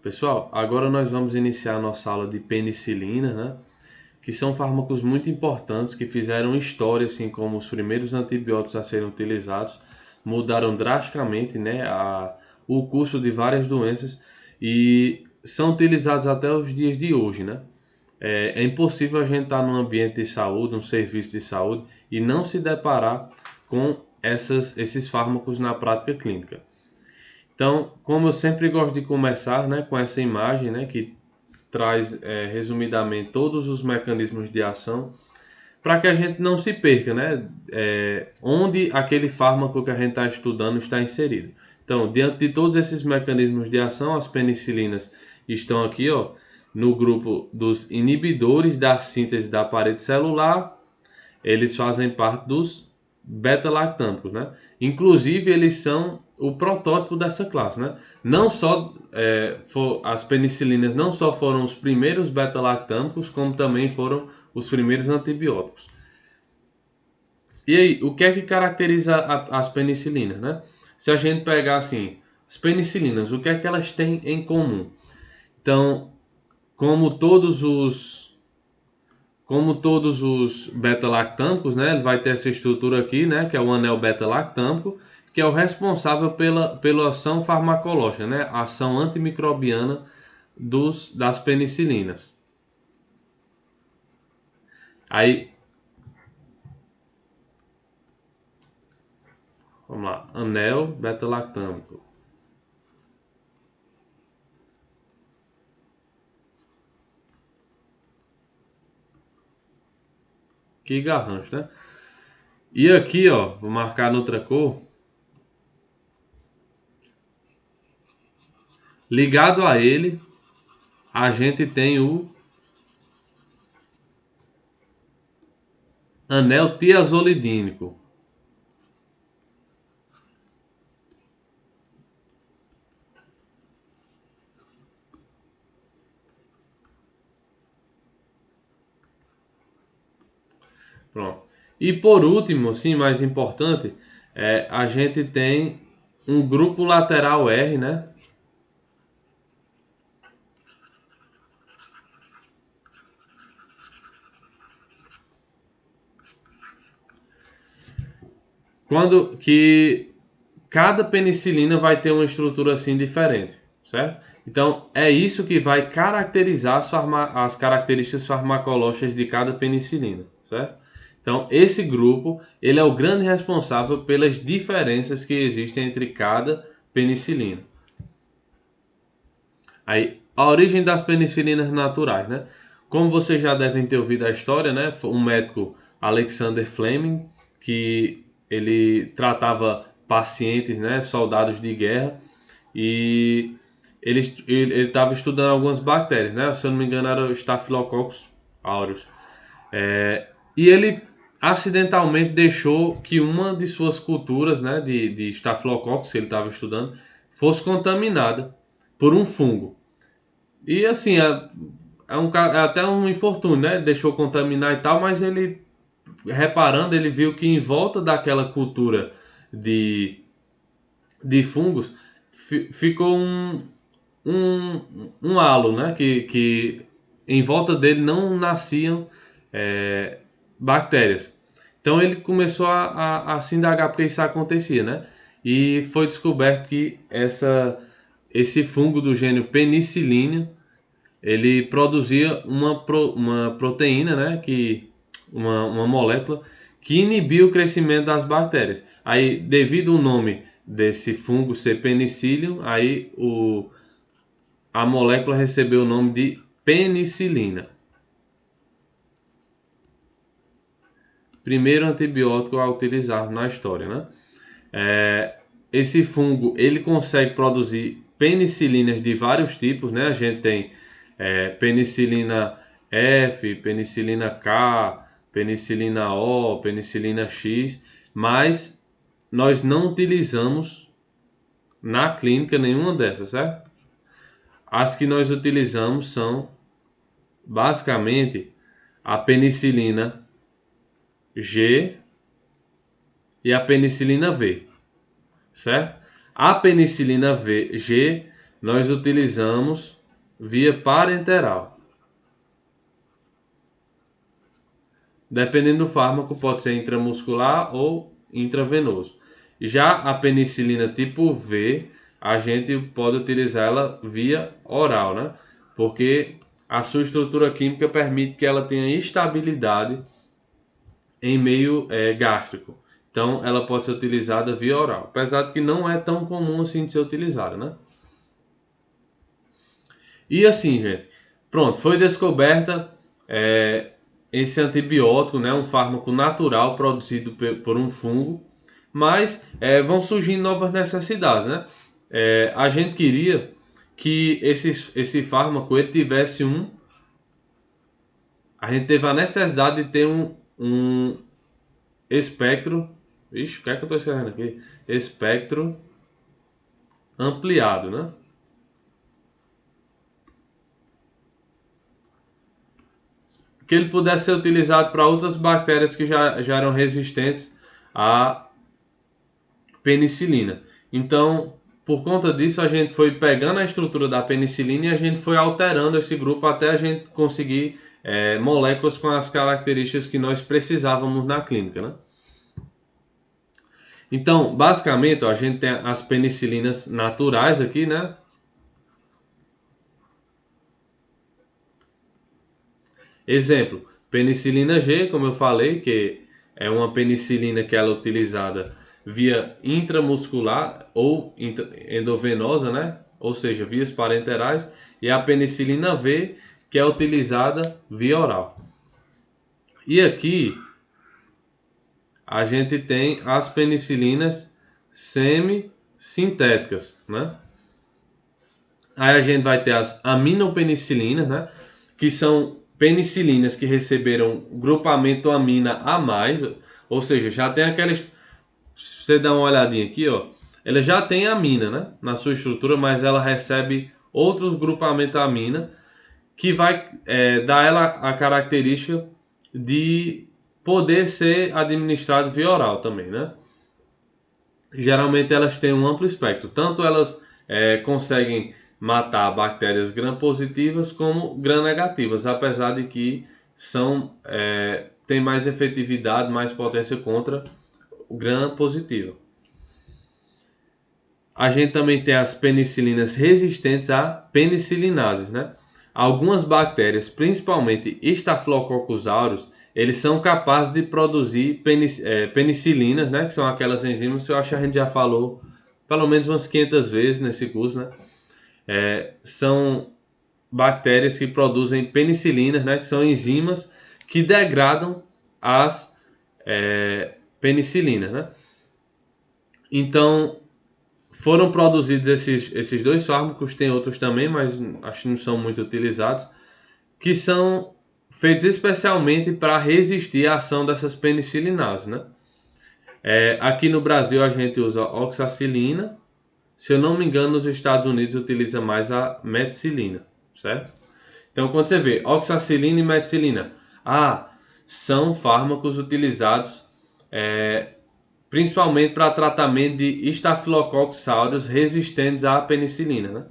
Pessoal, agora nós vamos iniciar a nossa aula de penicilina, né? Que são fármacos muito importantes que fizeram história, assim como os primeiros antibióticos a serem utilizados, mudaram drasticamente, né, o curso de várias doenças e são utilizados até os dias de hoje, né? É impossível a gente estar num ambiente de saúde, um serviço de saúde e não se deparar com esses fármacos na prática clínica. Então, como eu sempre gosto de começar, né, com essa imagem, né, que traz resumidamente todos os mecanismos de ação, para que a gente não se perca, né, onde aquele fármaco que a gente está estudando está inserido. Então, diante de todos esses mecanismos de ação, as penicilinas estão aqui, ó, no grupo dos inibidores da síntese da parede celular. Eles fazem parte dos beta-lactâmicos, né? Inclusive, eles são o protótipo dessa classe, né? Não só as penicilinas não só foram os primeiros beta-lactâmicos, como também foram os primeiros antibióticos. E aí, o que é que caracteriza as penicilinas, né? Se a gente pegar assim, as penicilinas, o que é que elas têm em comum? Então, como todos os como todos os beta-lactâmicos, né, ele vai ter essa estrutura aqui, né, que é o anel beta-lactâmico, que é o responsável pela ação farmacológica, né, a ação antimicrobiana das penicilinas. Aí, vamos lá, anel beta-lactâmico. Que garrancho, né? E aqui, ó, vou marcar noutra cor. Ligado a ele, a gente tem o anel tiazolidínico. Pronto. E por último, assim, mais importante, a gente tem um grupo lateral R, né? Quando que cada penicilina vai ter uma estrutura assim diferente, certo? Então é isso que vai caracterizar as características farmacológicas de cada penicilina, certo? Então esse grupo ele é o grande responsável pelas diferenças que existem entre cada penicilina. Aí a origem das penicilinas naturais, né? Como vocês já devem ter ouvido a história, né? Foi um médico, Alexander Fleming, que ele tratava pacientes, né? Soldados de guerra e ele estava estudando algumas bactérias, né? Se eu não me engano era o Staphylococcus aureus. E ele acidentalmente deixou que uma de suas culturas, né? De Staphylococcus que ele estava estudando fosse contaminada por um fungo. E assim, é até um infortúnio, né? Ele deixou contaminar e tal, mas ele, reparando, ele viu que em volta daquela cultura de, de fungos ficou um halo, né? Que em volta dele não nasciam é, bactérias. Então ele começou a se indagar porque isso acontecia, né? E foi descoberto que esse fungo do gênero Penicillium ele produzia uma proteína, né, uma molécula que inibia o crescimento das bactérias. Aí, devido ao nome desse fungo ser penicillium, aí a molécula recebeu o nome de penicilina. Primeiro antibiótico a utilizar na história, né? Esse fungo ele consegue produzir penicilinas de vários tipos, né? A gente tem penicilina F, penicilina K, penicilina O, penicilina X, mas nós não utilizamos na clínica nenhuma dessas, certo? As que nós utilizamos são basicamente a penicilina G e a penicilina V, certo? A penicilina G nós utilizamos via parenteral. Dependendo do fármaco, pode ser intramuscular ou intravenoso. Já a penicilina tipo V, a gente pode utilizar ela via oral, né? Porque a sua estrutura química permite que ela tenha estabilidade em meio gástrico. Então, ela pode ser utilizada via oral. Apesar de que não é tão comum assim de ser utilizada, né? E assim, gente, pronto, foi descoberta esse antibiótico, né, um fármaco natural produzido por um fungo, mas vão surgindo novas necessidades, né? A gente queria que esse fármaco ele tivesse a gente teve a necessidade de ter um espectro, ixi, o que é que eu estou escrevendo aqui? Espectro ampliado, né? Que ele pudesse ser utilizado para outras bactérias que já eram resistentes à penicilina. Então, por conta disso, a gente foi pegando a estrutura da penicilina e a gente foi alterando esse grupo até a gente conseguir moléculas com as características que nós precisávamos na clínica, né? Então, basicamente, ó, a gente tem as penicilinas naturais aqui, né? Exemplo, penicilina G, como eu falei, que é uma penicilina que ela é utilizada via intramuscular ou endovenosa, né? Ou seja, vias parenterais, e a penicilina V, que é utilizada via oral. E aqui a gente tem as penicilinas semissintéticas, né? Aí a gente vai ter as aminopenicilinas, né? Que são penicilinas que receberam grupamento amina a mais, ou seja, já tem aquelas. Você dá uma olhadinha aqui, ó. Ela já tem amina, né? Na sua estrutura, mas ela recebe outros grupamentos amina que vai dar ela a característica de poder ser administrado via oral também, né? Geralmente elas têm um amplo espectro. Tanto elas conseguem matar bactérias gram-positivas como gram-negativas, apesar de que têm mais efetividade, mais potência contra o gram-positivo. A gente também tem as penicilinas resistentes a penicilinases, né? Algumas bactérias, principalmente Staphylococcus aureus, eles são capazes de produzir penicilinas, né? Que são aquelas enzimas que eu acho que a gente já falou pelo menos umas 500 vezes nesse curso, né? São bactérias que produzem penicilinas, né? Que são enzimas que degradam as penicilinas, né? Então, foram produzidos esses dois fármacos, tem outros também, mas acho que não são muito utilizados, que são feitos especialmente para resistir à ação dessas penicilinases, né? Aqui no Brasil a gente usa oxacilina, se eu não me engano nos Estados Unidos utiliza mais a meticilina, certo? Então quando você vê oxacilina e meticilina, são fármacos utilizados principalmente para tratamento de Staphylococcus aureus resistentes à penicilina, né?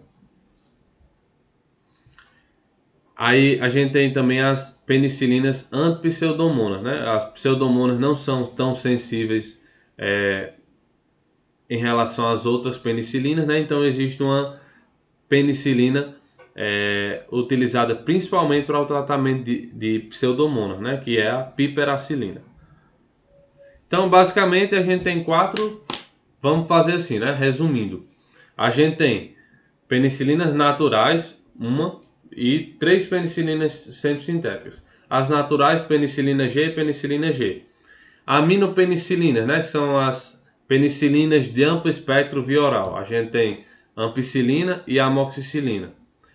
Aí a gente tem também as penicilinas antipseudomonas, né? As pseudomonas não são tão sensíveis em relação às outras penicilinas, né? Então existe uma penicilina utilizada principalmente para o tratamento de pseudomonas, né? Que é a piperacilina. Então basicamente a gente tem quatro. Vamos fazer assim, né? Resumindo, a gente tem penicilinas naturais, e 3 penicilinas semissintéticas. As naturais, penicilina G e penicilina G. Aminopenicilinas, né? Que são as penicilinas de amplo espectro via oral. A gente tem ampicilina e amoxicilina.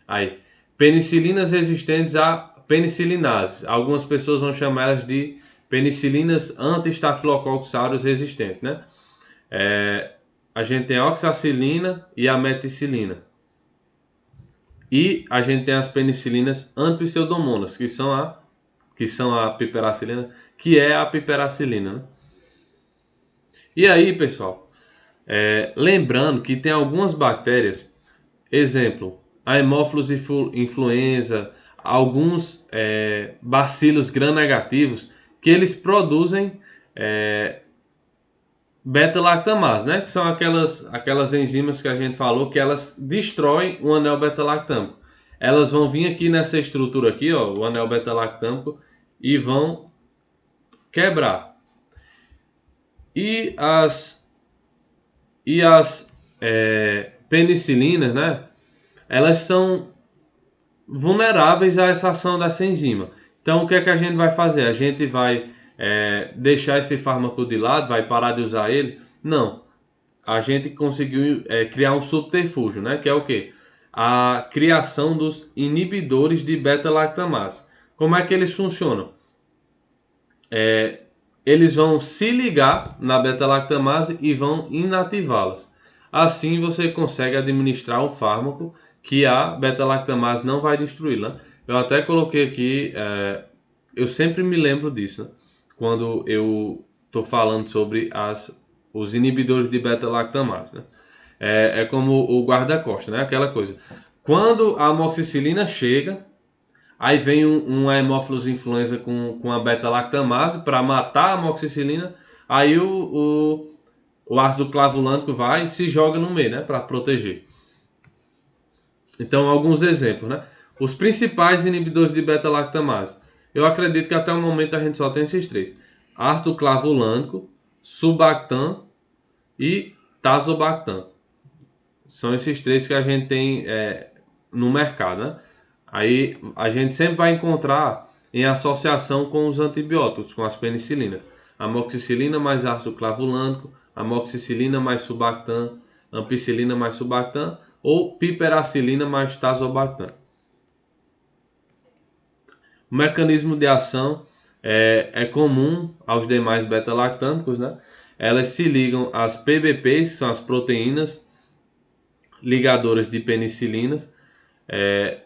Aí, penicilinas resistentes a penicilinases. Algumas pessoas vão chamar elas de penicilinas anti-Staphylococcus aureus resistentes, né? A gente tem a oxacilina e a meticilina. E a gente tem as penicilinas antipseudomonas, que são a piperacilina, que é a piperacilina, né? E aí, pessoal, lembrando que tem algumas bactérias Exemplo, a Haemophilus influenza, alguns bacilos gram-negativos que eles produzem beta-lactamase, né? Que são aquelas enzimas que a gente falou que elas destroem o anel beta-lactâmico. Elas vão vir aqui nessa estrutura aqui, ó, o anel beta-lactâmico, e vão quebrar. E as penicilinas, né? Elas são vulneráveis a essa ação dessa enzima. Então, o que é que a gente vai fazer? A gente vai deixar esse fármaco de lado, vai parar de usar ele? Não. A gente conseguiu criar um subterfúgio, né? Que é o quê? A criação dos inibidores de beta-lactamase. Como é que eles funcionam? Eles vão se ligar na beta-lactamase e vão inativá-las. Assim você consegue administrar o fármaco que a beta-lactamase não vai destruir, né? Eu até coloquei aqui, eu sempre me lembro disso, né? Quando eu estou falando sobre os inibidores de beta-lactamase, né? É como o guarda-costas, né? Aquela coisa. Quando a amoxicilina chega, aí vem um Haemophilus influenza com a beta-lactamase para matar a amoxicilina. Aí o ácido clavulânico vai e se joga no meio, né? Para proteger. Então, alguns exemplos, né? Os principais inibidores de beta-lactamase. Eu acredito que até o momento a gente só tem esses três: ácido clavulânico, subactam e tazobactam. São esses três que a gente tem no mercado, né? Aí a gente sempre vai encontrar em associação com os antibióticos, com as penicilinas. Amoxicilina mais ácido clavulânico, amoxicilina mais subactam, ampicilina mais subactam ou piperacilina mais tazobactam. O mecanismo de ação é comum aos demais beta-lactâmicos, né? Elas se ligam às PBPs, são as proteínas ligadoras de penicilinas,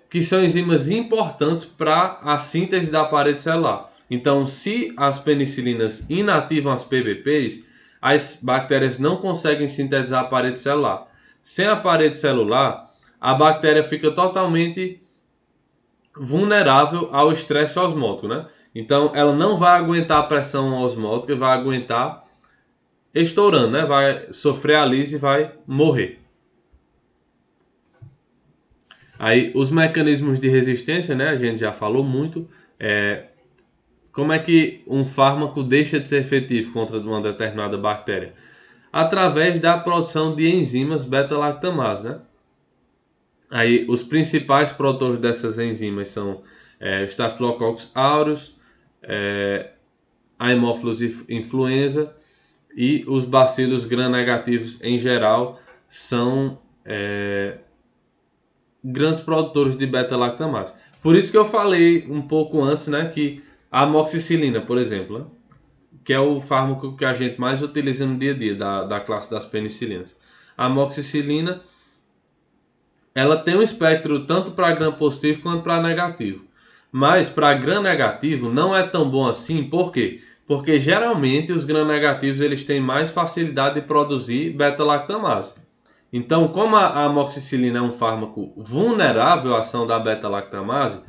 que são enzimas importantes para a síntese da parede celular. Então, se as penicilinas inativam as PBPs, as bactérias não conseguem sintetizar a parede celular. Sem a parede celular, a bactéria fica totalmente vulnerável ao estresse osmótico, né? Então, ela não vai aguentar a pressão osmótica, vai aguentar estourando, né? Vai sofrer a lise e vai morrer. Aí, os mecanismos de resistência, né? A gente já falou muito. Como é que um fármaco deixa de ser efetivo contra uma determinada bactéria? Através da produção de enzimas beta-lactamase, né? Aí, os principais produtores dessas enzimas são o Staphylococcus aureus, a Haemophilus influenza e os bacilos gram-negativos em geral são grandes produtores de beta-lactamase. Por isso que eu falei um pouco antes, né, que a amoxicilina, por exemplo, né, que é o fármaco que a gente mais utiliza no dia a dia da classe das penicilinas. A amoxicilina, ela tem um espectro tanto para gram positivo quanto para negativo. Mas para gram negativo não é tão bom assim, por quê? Porque geralmente os gram negativos eles têm mais facilidade de produzir beta-lactamase. Então, como a amoxicilina é um fármaco vulnerável à ação da beta-lactamase,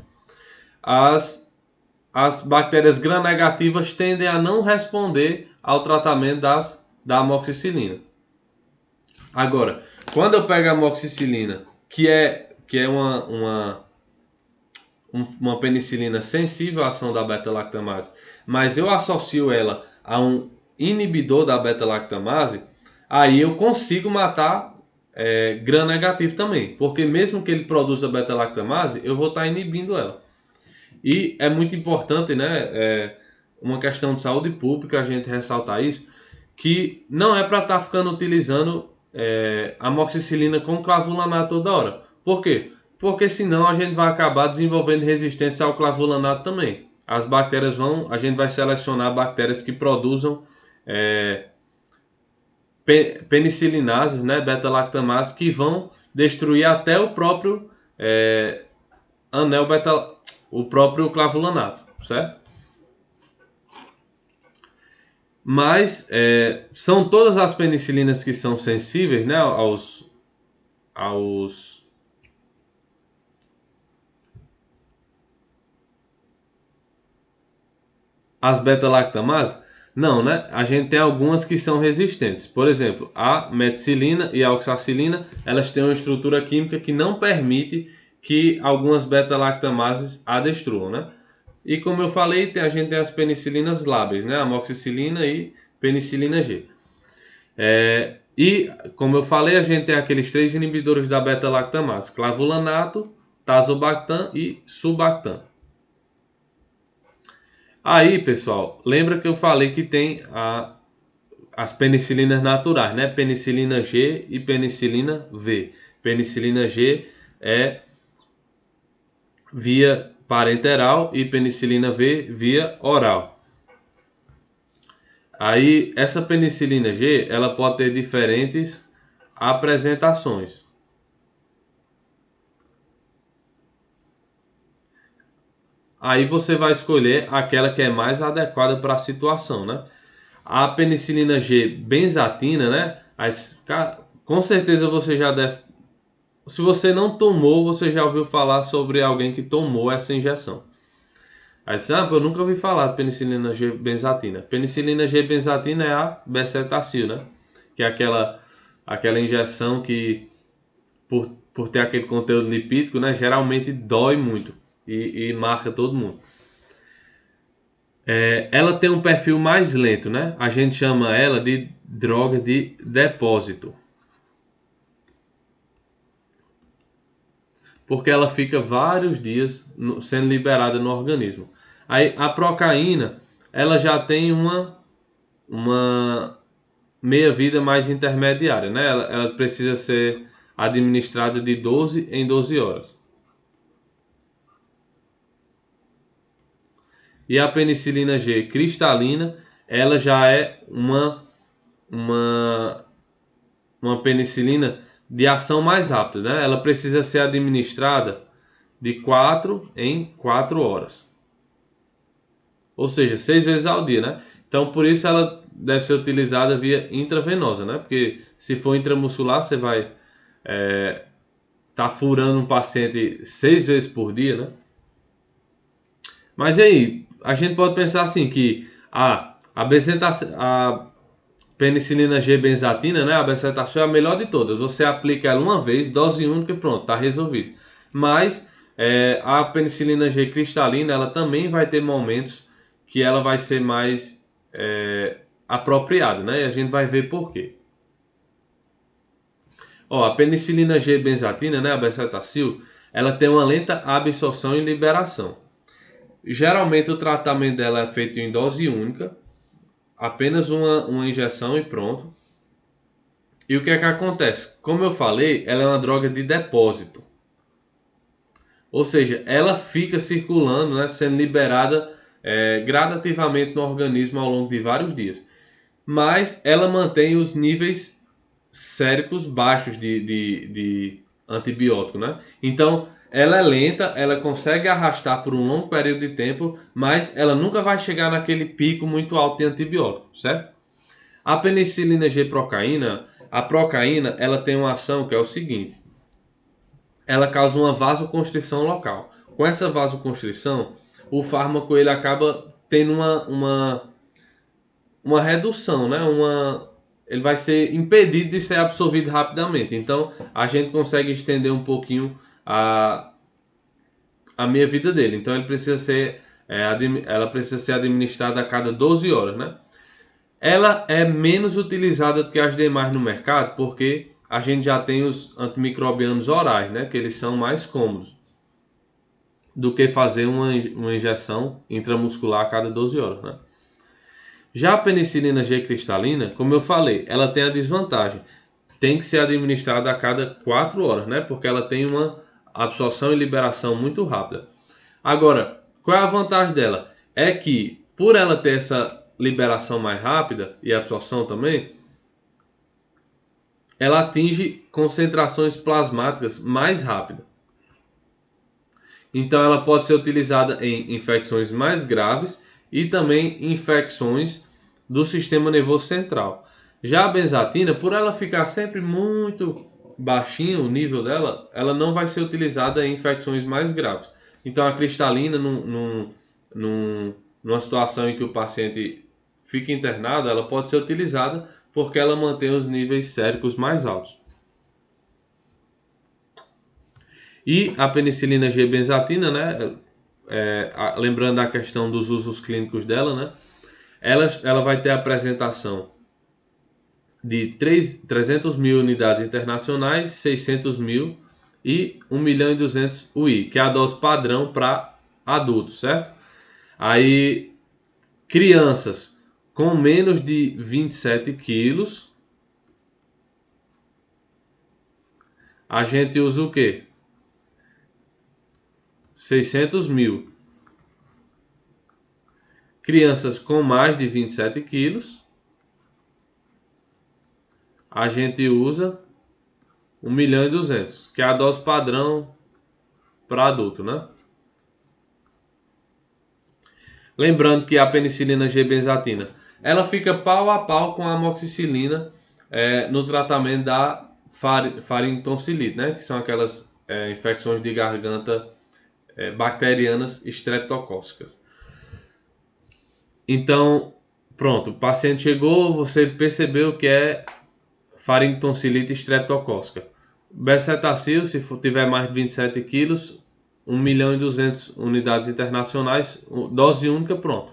as bactérias gram-negativas tendem a não responder ao tratamento da amoxicilina. Agora, quando eu pego a amoxicilina, que é uma penicilina sensível à ação da beta-lactamase, mas eu associo ela a um inibidor da beta-lactamase, aí eu consigo matar gram-negativo também, porque mesmo que ele produza beta-lactamase, eu vou estar inibindo ela. E é muito importante, né, uma questão de saúde pública, a gente ressaltar isso, que não é para estar ficando utilizando amoxicilina com clavulanato toda hora. Por quê? Porque senão a gente vai acabar desenvolvendo resistência ao clavulanato também. As bactérias a gente vai selecionar bactérias que produzam penicilinases, né, beta-lactamase, que vão destruir até o próprio anel beta, o próprio clavulanato, certo? Mas são todas as penicilinas que são sensíveis, né, aos as beta-lactamases? Não, né? A gente tem algumas que são resistentes. Por exemplo, a meticilina e a oxacilina, elas têm uma estrutura química que não permite que algumas beta-lactamases a destruam, né? E como eu falei, a gente tem as penicilinas lábeis, né? Amoxicilina e penicilina G. E, como eu falei, a gente tem aqueles 3 inibidores da beta-lactamase: clavulanato, tazobactam e sulbactam. Aí, pessoal, lembra que eu falei que tem as penicilinas naturais, né? Penicilina G e penicilina V. Penicilina G é via parenteral e penicilina V via oral. Aí, essa penicilina G, ela pode ter diferentes apresentações. Aí você vai escolher aquela que é mais adequada para a situação, né? A penicilina G benzatina, né? Com certeza você já deve. Se você não tomou, você já ouviu falar sobre alguém que tomou essa injeção. Aí você, eu nunca ouvi falar de penicilina G benzatina. Penicilina G benzatina é a becetacil, né? Que é aquela injeção que, por ter aquele conteúdo lipídico, né? Geralmente dói muito e marca todo mundo. Ela tem um perfil mais lento, né? A gente chama ela de droga de depósito. Porque ela fica vários dias sendo liberada no organismo. Aí a procaína, ela já tem uma meia-vida mais intermediária, né? Ela precisa ser administrada de 12 em 12 horas. E a penicilina G cristalina, ela já é uma penicilina de ação mais rápida, né? Ela precisa ser administrada de 4 em 4 horas. Ou seja, 6 vezes ao dia, né? Então, por isso ela deve ser utilizada via intravenosa, né? Porque se for intramuscular, você vai tá furando um paciente 6 vezes por dia, né? Mas e aí, a gente pode pensar assim que a penicilina G benzatina, né, a becetacil é a melhor de todas. Você aplica ela uma vez, dose única e pronto, está resolvido. Mas a penicilina G cristalina, ela também vai ter momentos que ela vai ser mais apropriada, né? E a gente vai ver por quê. Ó, a penicilina G benzatina, né, a becetacil, ela tem uma lenta absorção e liberação. Geralmente o tratamento dela é feito em dose única, apenas uma injeção e pronto. E o que é que acontece? Como eu falei, ela é uma droga de depósito. Ou seja, ela fica circulando, né, sendo liberada gradativamente no organismo ao longo de vários dias. Mas ela mantém os níveis séricos baixos de antibiótico, né? Então, ela é lenta, ela consegue arrastar por um longo período de tempo, mas ela nunca vai chegar naquele pico muito alto de antibiótico, certo? A penicilina G procaína, a procaína, ela tem uma ação que é o seguinte: ela causa uma vasoconstrição local. Com essa vasoconstrição, o fármaco ele acaba tendo uma redução, né? Ele vai ser impedido de ser absorvido rapidamente. Então, a gente consegue estender um pouquinho a meia-vida dele. Então, ele precisa ser, ela precisa ser administrada a cada 12 horas, né? Ela é menos utilizada do que as demais no mercado, porque a gente já tem os antimicrobianos orais, né? Que eles são mais cômodos do que fazer uma injeção intramuscular a cada 12 horas, né? Já a penicilina G cristalina, como eu falei, ela tem a desvantagem. Tem que ser administrada a cada 4 horas, né? Porque ela tem uma absorção e liberação muito rápida. Agora, qual é a vantagem dela? É que, por ela ter essa liberação mais rápida e absorção também, ela atinge concentrações plasmáticas mais rápidas. Então, ela pode ser utilizada em infecções mais graves e também infecções do sistema nervoso central. Já a benzatina, por ela ficar sempre muito baixinho o nível dela, ela não vai ser utilizada em infecções mais graves. Então a cristalina numa situação em que o paciente fica internado, ela pode ser utilizada porque ela mantém os níveis séricos mais altos. E a penicilina G-benzatina, né, lembrando a questão dos usos clínicos dela, né, ela vai ter a apresentação de 300 mil unidades internacionais, 600 mil e 1.200.000 UI, que é a dose padrão para adultos, certo? Aí, crianças com menos de 27 quilos, a gente usa o quê? 600 mil. Crianças com mais de 27 quilos, a gente usa 1.200.000, que é a dose padrão para adulto, né? Lembrando que a penicilina G-benzatina, ela fica pau a pau com a amoxicilina no tratamento da faringotonsilite, né? Que são aquelas infecções de garganta bacterianas estreptocóccicas. Então, pronto, o paciente chegou, você percebeu que é faringotonsilite estreptocócica. Bezetacil, se tiver mais de 27 quilos, 1.200.000 unidades internacionais, dose única, pronto.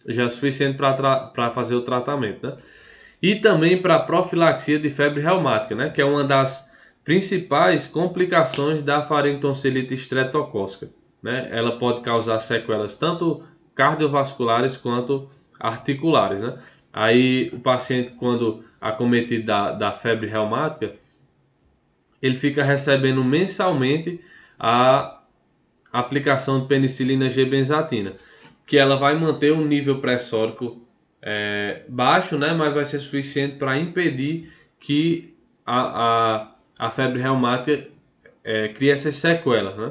Já é suficiente para fazer o tratamento, né? E também para profilaxia de febre reumática, né? Que é uma das principais complicações da faringotonsilite estreptocócica, né? Ela pode causar sequelas tanto cardiovasculares quanto articulares, né? Aí o paciente, quando acometido da febre reumática, ele fica recebendo mensalmente a aplicação de penicilina G-benzatina, que ela vai manter um nível pressórico baixo, né, mas vai ser suficiente para impedir que a febre reumática crie essas sequelas, né?